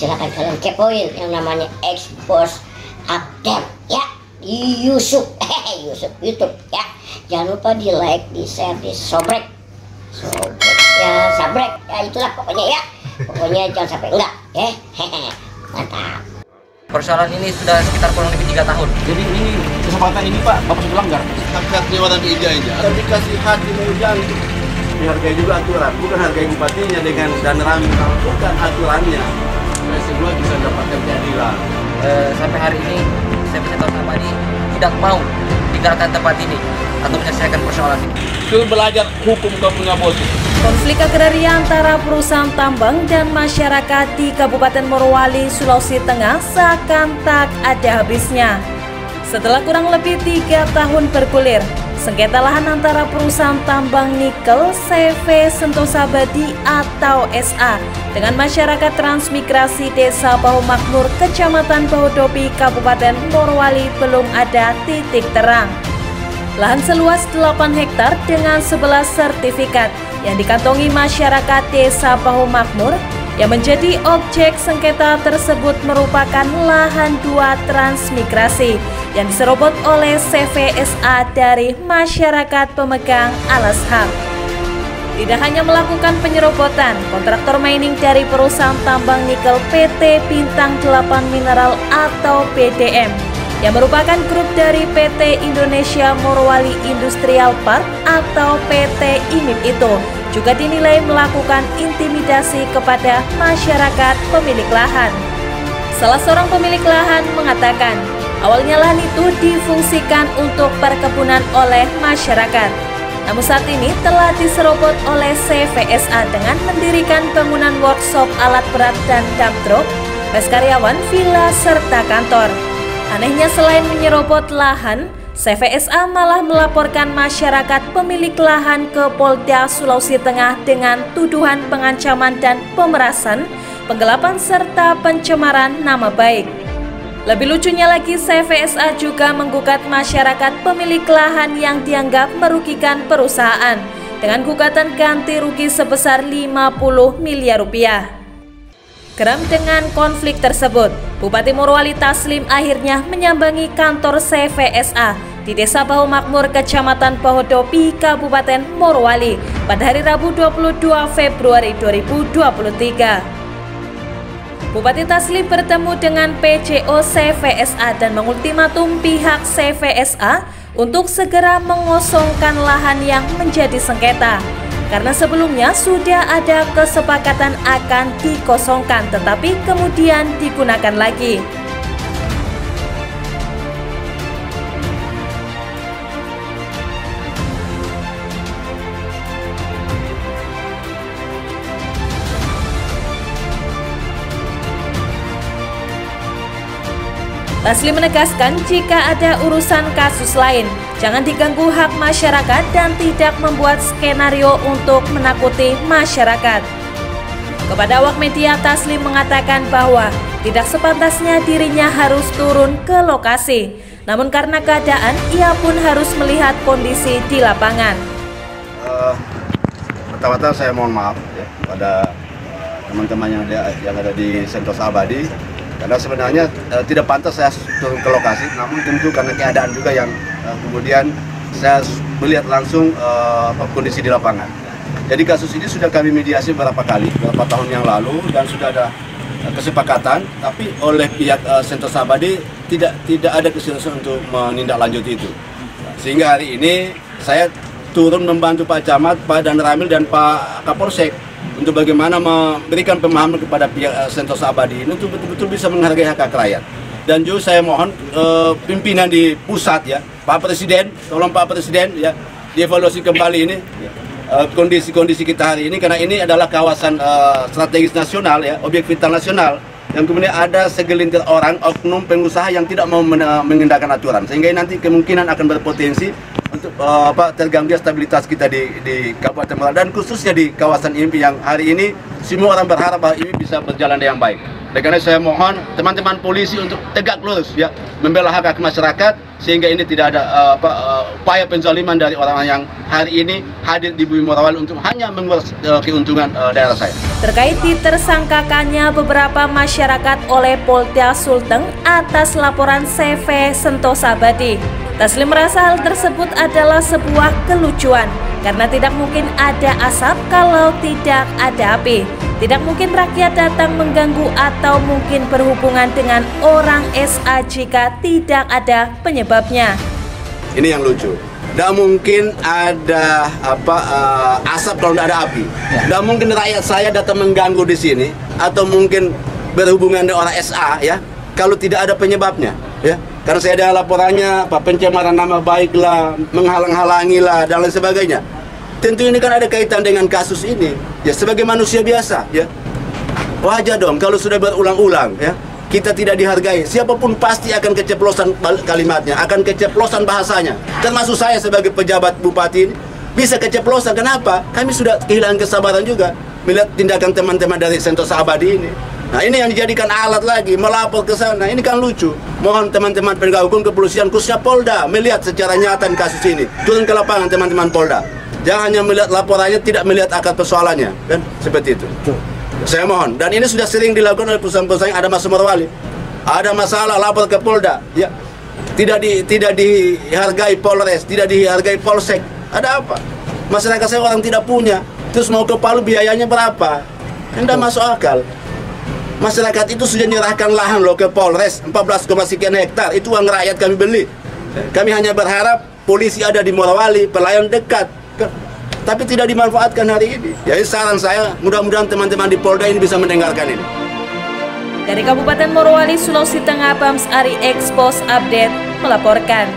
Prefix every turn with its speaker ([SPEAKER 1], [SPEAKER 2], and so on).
[SPEAKER 1] Silahkan kalian kepoin yang namanya Expose Update ya di Yusuf YouTube ya. Jangan lupa di like, di share, di sabrek ya, sabrek ya, itulah pokoknya ya. Pokoknya jangan sampai enggak ya. Mantap.
[SPEAKER 2] Persoalan ini sudah sekitar kurang lebih 3 tahun.
[SPEAKER 3] Jadi ini kesempatan ini Pak, Bapak sudah melanggar.
[SPEAKER 4] Hak dewan ija-ija. Kalau dikasih hak di Ujang, dihargai juga aturan. Bukan hargai bupatinya dengan dan Ramil, bukan aturannya. Supaya semua bisa mendapatkan keadilan.
[SPEAKER 2] Sampai hari ini CP Sentosa Abadi tidak mau tinggalkan tempat ini atau menyelesaikan persoalan ini.
[SPEAKER 4] Itu belajar hukum kamu nggak boleh.
[SPEAKER 5] Konflik agraria antara perusahaan tambang dan masyarakat di Kabupaten Morowali, Sulawesi Tengah seakan tak ada habisnya. Setelah kurang lebih 3 tahun bergulir, sengketa lahan antara perusahaan tambang nikel CV Sentosa Abadi atau SA dengan masyarakat transmigrasi Desa Bahu Makmur, Kecamatan Bahodopi, Kabupaten Morowali belum ada titik terang. Lahan seluas 8 hektar dengan 11 sertifikat yang dikantongi masyarakat Desa Bahu Makmur yang menjadi objek sengketa tersebut merupakan lahan 2 transmigrasi yang diserobot oleh CVSA dari masyarakat pemegang alas hak. Tidak hanya melakukan penyerobotan, kontraktor mining dari perusahaan tambang nikel PT Bintang 8 Mineral atau BDM yang merupakan grup dari PT Indonesia Morowali Industrial Park atau PT IMIP itu juga dinilai melakukan intimidasi kepada masyarakat pemilik lahan. Salah seorang pemilik lahan mengatakan, awalnya lahan itu difungsikan untuk perkebunan oleh masyarakat. Namun saat ini telah diserobot oleh CVSA dengan mendirikan bangunan workshop alat berat dan dump truck, mes karyawan, villa, serta kantor. Anehnya selain menyerobot lahan, CVSA malah melaporkan masyarakat pemilik lahan ke Polda Sulawesi Tengah dengan tuduhan pengancaman dan pemerasan, penggelapan serta pencemaran nama baik. Lebih lucunya lagi, CVSA juga menggugat masyarakat pemilik lahan yang dianggap merugikan perusahaan dengan gugatan ganti rugi sebesar 50 miliar rupiah. Geram dengan konflik tersebut, Bupati Morowali Taslim akhirnya menyambangi kantor CVSA di Desa Bahu Makmur, Kecamatan Bahodopi, Kabupaten Morowali pada hari Rabu 22 Februari 2023. Bupati Taslim bertemu dengan PCO CVSA dan mengultimatum pihak CVSA untuk segera mengosongkan lahan yang menjadi sengketa. Karena sebelumnya sudah ada kesepakatan akan dikosongkan tetapi kemudian digunakan lagi. Taslim menegaskan jika ada urusan kasus lain, jangan diganggu hak masyarakat dan tidak membuat skenario untuk menakuti masyarakat. Kepada awak media, Taslim mengatakan bahwa tidak sepantasnya dirinya harus turun ke lokasi. Namun karena keadaan, ia pun harus melihat kondisi di lapangan.
[SPEAKER 4] Pertama-tama saya mohon maaf ya kepada teman-teman yang ada di Sentosa Abadi. Karena sebenarnya tidak pantas saya turun ke lokasi, namun tentu karena keadaan juga yang kemudian saya melihat langsung kondisi di lapangan. Jadi kasus ini sudah kami mediasi beberapa tahun yang lalu dan sudah ada kesepakatan, tapi oleh pihak Sentosa Abadi tidak ada keseriusan untuk menindaklanjuti itu. Sehingga hari ini saya turun membantu Pak Camat, Pak Dan Ramil dan Pak Kapolsek untuk bagaimana memberikan pemahaman kepada pihak Sentosa Abadi ini untuk betul-betul bisa menghargai hak rakyat. Dan juga saya mohon pimpinan di pusat ya, Pak Presiden, tolong Pak Presiden ya dievaluasi kembali ini kondisi kita hari ini, karena ini adalah kawasan strategis nasional ya, objek vital nasional, yang kemudian ada segelintir orang oknum pengusaha yang tidak mau mengendalikan aturan, sehingga nanti kemungkinan akan berpotensi untuk terganggu stabilitas kita di Kabupaten Morowali dan khususnya di kawasan IMIP yang hari ini semua orang berharap bahwa ini bisa berjalan dengan baik. Oleh karena saya mohon teman-teman polisi untuk tegak lurus ya, membela hak masyarakat sehingga ini tidak ada upaya penzaliman dari orang yang hari ini hadir di bumi Morowali untuk hanya mengurus keuntungan daerah saya.
[SPEAKER 5] Terkait ditersangkakannya beberapa masyarakat oleh Polda Sulteng atas laporan CV Sentosa Abadi, Taslim merasa hal tersebut adalah sebuah kelucuan karena tidak mungkin ada asap kalau tidak ada api. Tidak mungkin rakyat datang mengganggu atau mungkin berhubungan dengan orang SA jika tidak ada penyebabnya.
[SPEAKER 4] Ini yang lucu. Tidak mungkin ada asap kalau tidak ada api. Tidak mungkin rakyat saya datang mengganggu di sini atau mungkin berhubungan dengan orang SA ya kalau tidak ada penyebabnya ya. Karena saya ada laporannya pencemaran nama baik lah, menghalang-halangi lah dan lain sebagainya. Tentu ini kan ada kaitan dengan kasus ini. Ya sebagai manusia biasa ya. Wajar dong kalau sudah berulang-ulang ya. Kita tidak dihargai. Siapapun pasti akan keceplosan kalimatnya, akan keceplosan bahasanya. Termasuk saya sebagai pejabat bupati ini bisa keceplosan. Kenapa? Kami sudah kehilangan kesabaran juga melihat tindakan teman-teman dari Sentosa Abadi ini. Nah ini yang dijadikan alat lagi, melapor ke sana. Ini kan lucu. Mohon teman-teman penegak hukum, kepolisian, khususnya Polda melihat secara nyata kasus ini. Turun ke lapangan teman-teman Polda. Jangan hanya melihat laporannya, tidak melihat akar persoalannya, kan? Seperti itu. Saya mohon. Dan ini sudah sering dilakukan oleh perusahaan-perusahaan yang ada masuk Morowali. Ada masalah, lapor ke Polda, ya. Tidak dihargai Polres, tidak dihargai Polsek. Ada apa? Masyarakat saya orang tidak punya. Terus mau ke Palu biayanya berapa? Tidak masuk akal. Masyarakat itu sudah menyerahkan lahan loh ke Polres 14, sekian hektar. Itu uang rakyat kami beli. Kami hanya berharap polisi ada di Morowali, pelayan dekat. Tapi tidak dimanfaatkan hari ini. Jadi saran saya, mudah-mudahan teman-teman di Polda ini bisa mendengarkan ini.
[SPEAKER 5] Dari Kabupaten Morowali, Sulawesi Tengah, Bams Ari Expos Update melaporkan.